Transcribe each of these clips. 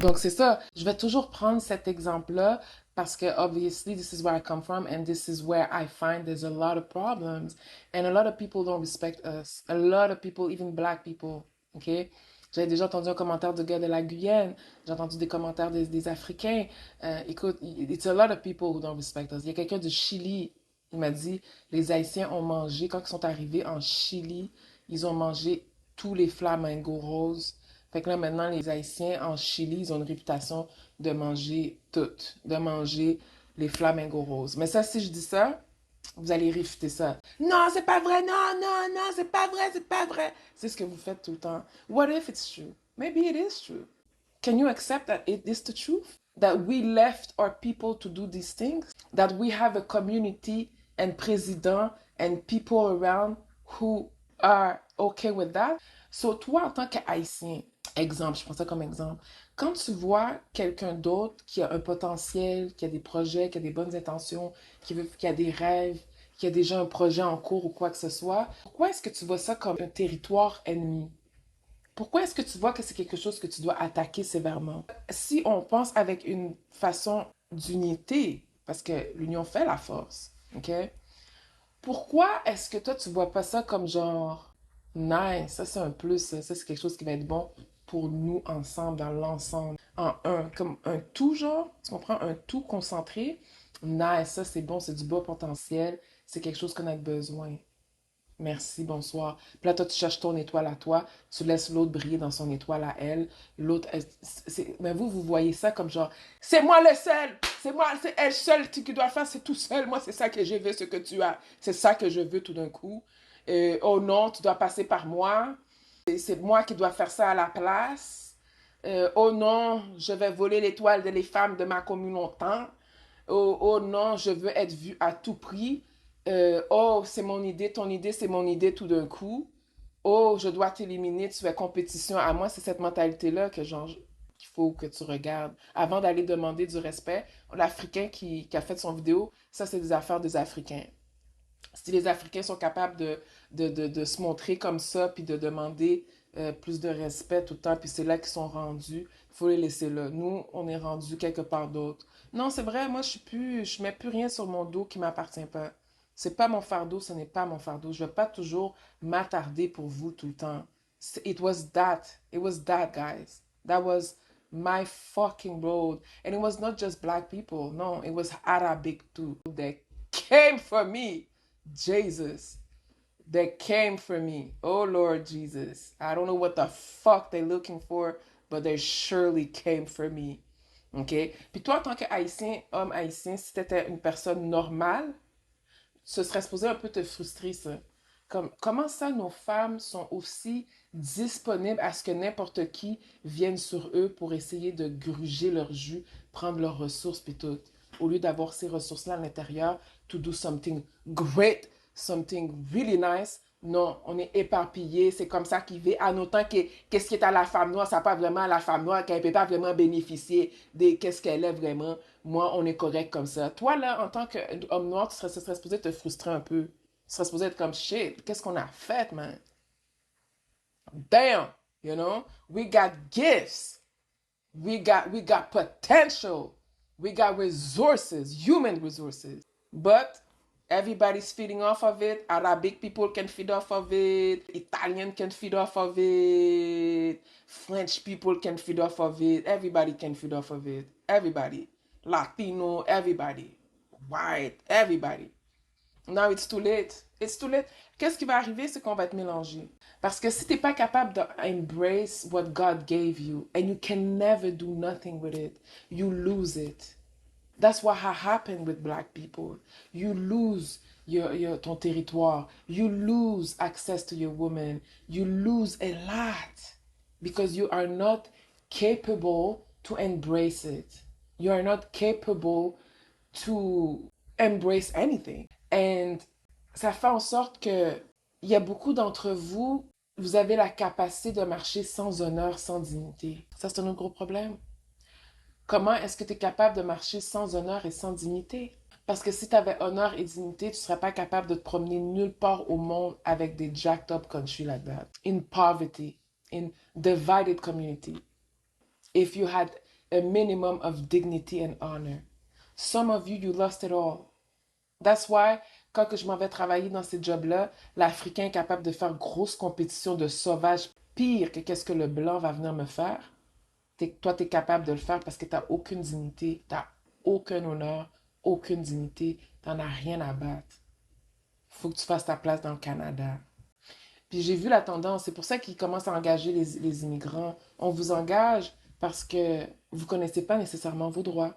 Donc, c'est ça. Je vais toujours prendre cet exemple-là parce que, obviously, this is where I come from and this is where I find there's a lot of problems and a lot of people don't respect us. A lot of people, even black people, OK? J'avais déjà entendu un commentaire de gars de la Guyane. J'ai entendu des commentaires des Africains. Écoute, it's a lot of people who don't respect us. Il y a quelqu'un du Chili, il m'a dit, les Haïtiens ont mangé, quand ils sont arrivés en Chili, ils ont mangé tous les flamingos roses. Fait que là, maintenant, les Haïtiens en Chili, ils ont une réputation de manger tout, de manger les flamingos roses. Mais ça, si je dis ça, vous allez réfuter ça. Non, c'est pas vrai, non, non, non, c'est pas vrai, c'est pas vrai. C'est ce que vous faites tout le temps. What if it's true? Maybe it is true. Can you accept that it is the truth? That we left our people to do these things? That we have a community and president and people around who are okay with that? So, toi, en tant qu'Haïtien, exemple, je prends ça comme exemple, quand tu vois quelqu'un d'autre qui a un potentiel, qui a des projets, qui a des bonnes intentions, qui a des rêves, qui a déjà un projet en cours ou quoi que ce soit, pourquoi est-ce que tu vois ça comme un territoire ennemi? Pourquoi est-ce que tu vois que c'est quelque chose que tu dois attaquer sévèrement? Si on pense avec une façon d'unité, parce que l'union fait la force, OK? Pourquoi est-ce que toi, tu vois pas ça comme genre, nice, ça c'est un plus, ça c'est quelque chose qui va être bon pour nous ensemble, dans l'ensemble, en un, comme un tout genre, tu comprends? Un tout concentré. Nice, ça c'est bon, c'est du bas potentiel, c'est quelque chose qu'on a besoin. Merci, bonsoir. Puis là, toi, tu cherches ton étoile à toi, tu laisses l'autre briller dans son étoile à elle. L'autre, mais vous voyez ça comme genre, c'est moi le seul, c'est moi, c'est elle seule qui doit le faire, c'est tout seul. Moi, c'est ça que je veux, ce que tu as. C'est ça que je veux tout d'un coup. Oh non, tu dois passer par moi. C'est moi qui dois faire ça à la place. Oh non, je vais voler l'étoile des femmes de ma communauté. Oh, oh non, je veux être vue à tout prix. Oh, c'est mon idée, ton idée, c'est mon idée tout d'un coup. Oh, je dois t'éliminer, tu fais compétition à moi. C'est cette mentalité-là que genre, qu'il faut que tu regardes. Avant d'aller demander du respect, l'Africain qui a fait son vidéo, ça, c'est des affaires des Africains. Si les Africains sont capables de se montrer comme ça, puis de demander plus de respect tout le temps, puis c'est là qu'ils sont rendus, il faut les laisser là. Nous, on est rendus quelque part d'autre. Non, c'est vrai, moi, je mets plus rien sur mon dos qui m'appartient pas. C'est pas mon fardeau, ce n'est pas mon fardeau. Je vais pas toujours m'attarder pour vous tout le temps. It was that, guys. That was my fucking road. And it was not just black people. No, it was Arabic too. They came for me. Jesus, that came for me. Oh Lord Jesus. I don't know what the fuck they're looking for, but they surely came for me. OK? Puis toi, en tant que haïtien, homme haïtien, si t'étais une personne normale, ce serait supposé un peu te frustrer, ça. Comme, comment ça, nos femmes sont aussi disponibles à ce que n'importe qui vienne sur eux pour essayer de gruger leur jus, prendre leurs ressources, puis tout. Au lieu d'avoir ces ressources-là à l'intérieur, to do something great, something really nice. Non, on est éparpillé, c'est comme ça qu'il vit. En autant que qu'est-ce qui est à la femme noire, ça n'a pas vraiment à la femme noire, qu'elle ne peut pas vraiment bénéficier de qu'est-ce qu'elle est vraiment. Moi, on est correct comme ça. Toi, là, en tant qu'homme noir, ce serait supposé te frustrer un peu. Tu serais supposé être comme shit. Qu'est-ce qu'on a fait, man? Damn! You know? We got gifts. We got potential. We got resources, human resources. But everybody's feeding off of it. Arabic people can feed off of it. Italian can feed off of it. French people can feed off of it. Everybody can feed off of it. Everybody. Latino, everybody. White, everybody. Now it's too late. It's too late. Qu'est-ce qui va arriver, c'est qu'on va être mélangé. Parce que si t'es pas capable d'embrace what God gave you, and you can never do nothing with it, you lose it. That's what has happened with black people. You lose ton territoire. You lose access to your woman. You lose a lot because you are not capable to embrace it. You are not capable to embrace anything. And ça fait en sorte que il y a beaucoup d'entre vous, vous avez la capacité de marcher sans honneur, sans dignité. Ça, c'est un autre gros problème. Comment est-ce que tu es capable de marcher sans honneur et sans dignité? Parce que si tu avais honneur et dignité, tu ne serais pas capable de te promener nulle part au monde avec des jacked up country like that. In poverty, in divided community. If you had a minimum of dignity and honor. Some of you, you lost it all. That's why, quand que je m'en vais travailler dans ces jobs-là, l'Africain est capable de faire grosse compétition de sauvage pire que qu'est-ce que le Blanc va venir me faire. Toi, tu es capable de le faire parce que tu n'as aucune dignité, tu n'as aucun honneur, aucune dignité, tu n'en as rien à battre. Faut que tu fasses ta place dans le Canada. Puis j'ai vu la tendance, c'est pour ça qu'ils commencent à engager les immigrants. On vous engage parce que vous ne connaissez pas nécessairement vos droits.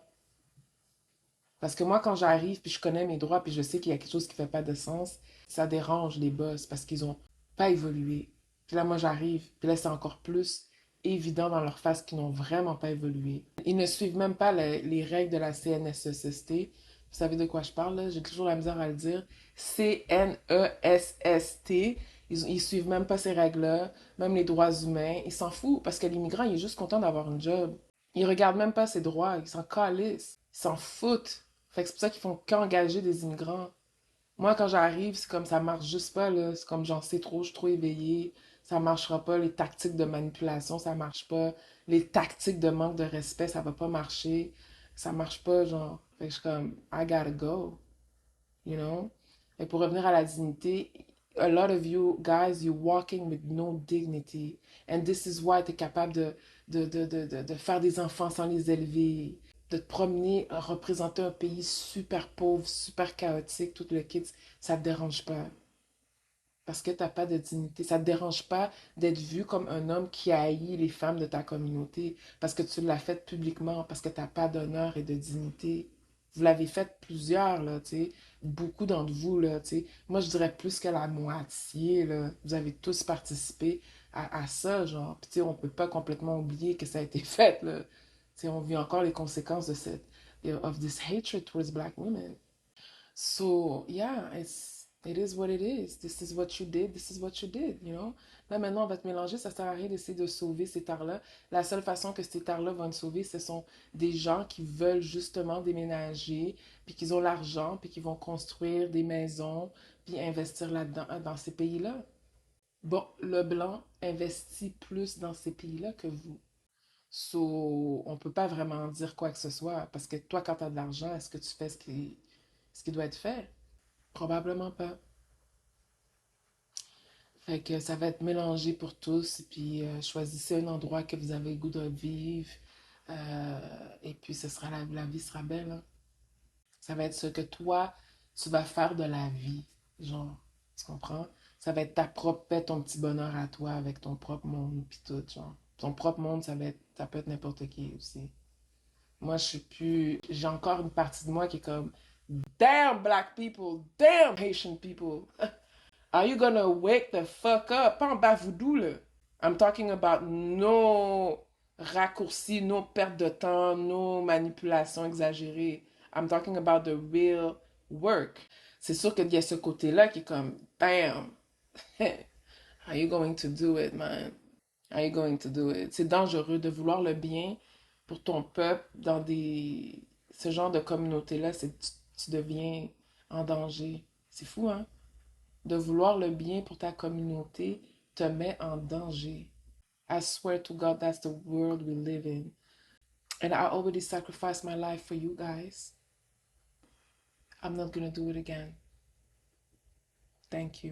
Parce que moi, quand j'arrive, puis je connais mes droits, puis je sais qu'il y a quelque chose qui ne fait pas de sens, ça dérange les boss parce qu'ils n'ont pas évolué. Puis là, moi, j'arrive, puis là, c'est encore plus évident dans leur face qu'ils n'ont vraiment pas évolué. Ils ne suivent même pas les règles de la CNESST. Vous savez de quoi je parle, là? J'ai toujours la misère à le dire. CNESST. Ils suivent même pas ces règles-là, même les droits humains. Ils s'en foutent parce que l'immigrant, il est juste content d'avoir un job. Il regarde même pas ses droits, ils s'en calissent, ils s'en foutent. Fait que c'est pour ça qu'ils font qu'engager des immigrants. Moi, quand j'arrive, c'est comme ça marche juste pas, là. C'est comme j'en sais trop, je suis trop éveillée. Ça marchera pas. Les tactiques de manipulation, ça marche pas. Les tactiques de manque de respect, ça va pas marcher. Ça marche pas, genre. Fait que je suis comme, I gotta go. You know? Et pour revenir à la dignité, a lot of you guys, you're walking with no dignity. And this is why tu es capable de faire des enfants sans les élever, de te promener, représenter un pays super pauvre, super chaotique, tout le kit, ça te dérange pas. Parce que t'as pas de dignité. Ça te dérange pas d'être vu comme un homme qui haït les femmes de ta communauté. Parce que tu l'as fait publiquement. Parce que t'as pas d'honneur et de dignité. Vous l'avez fait plusieurs, là, tu sais. Beaucoup d'entre vous, là, tu sais. Moi, je dirais plus que la moitié, là. Vous avez tous participé à ça, genre. Puis, tu sais, on peut pas complètement oublier que ça a été fait, là. Tu sais, on vit encore les conséquences de cette, of this hatred towards black women. So, yeah, it is what it is. This is what you did, this is what you did, you know. Là, maintenant, on va te mélanger, ça sert à rien d'essayer de sauver ces terres-là. La seule façon que ces terres-là vont être sauvées, ce sont des gens qui veulent justement déménager, puis qu'ils ont l'argent, puis qui vont construire des maisons, puis investir là-dedans, dans ces pays-là. Bon, le blanc investit plus dans ces pays-là que vous. So, on peut pas vraiment dire quoi que ce soit, parce que toi, quand tu as de l'argent, est-ce que tu fais ce qui doit être fait? Probablement pas. Fait que ça va être mélangé pour tous, et puis choisissez un endroit que vous avez le goût de vivre, et puis la vie sera belle, hein. Ça va être ce que toi, tu vas faire de la vie, genre, tu comprends? Ça va être ta propre paix, ton petit bonheur à toi, avec ton propre monde, puis tout, genre. Ton propre monde, ça peut être n'importe qui aussi. Moi, je suis plus, j'ai encore une partie de moi qui est comme, damn black people, damn Haitian people. Are you gonna wake the fuck up? Pas en bas voodoo, là. I'm talking about no raccourcis, no perte de temps, no manipulation exagérée. I'm talking about the real work. C'est sûr qu'il y a ce côté-là qui est comme, damn, are you going to do it, man? Are you going to do it? C'est dangereux de vouloir le bien pour ton peuple dans ce genre de communauté-là, tu deviens en danger. C'est fou, hein? De vouloir le bien pour ta communauté te met en danger. I swear to God, that's the world we live in. And I already sacrificed my life for you guys. I'm not gonna do it again. Thank you.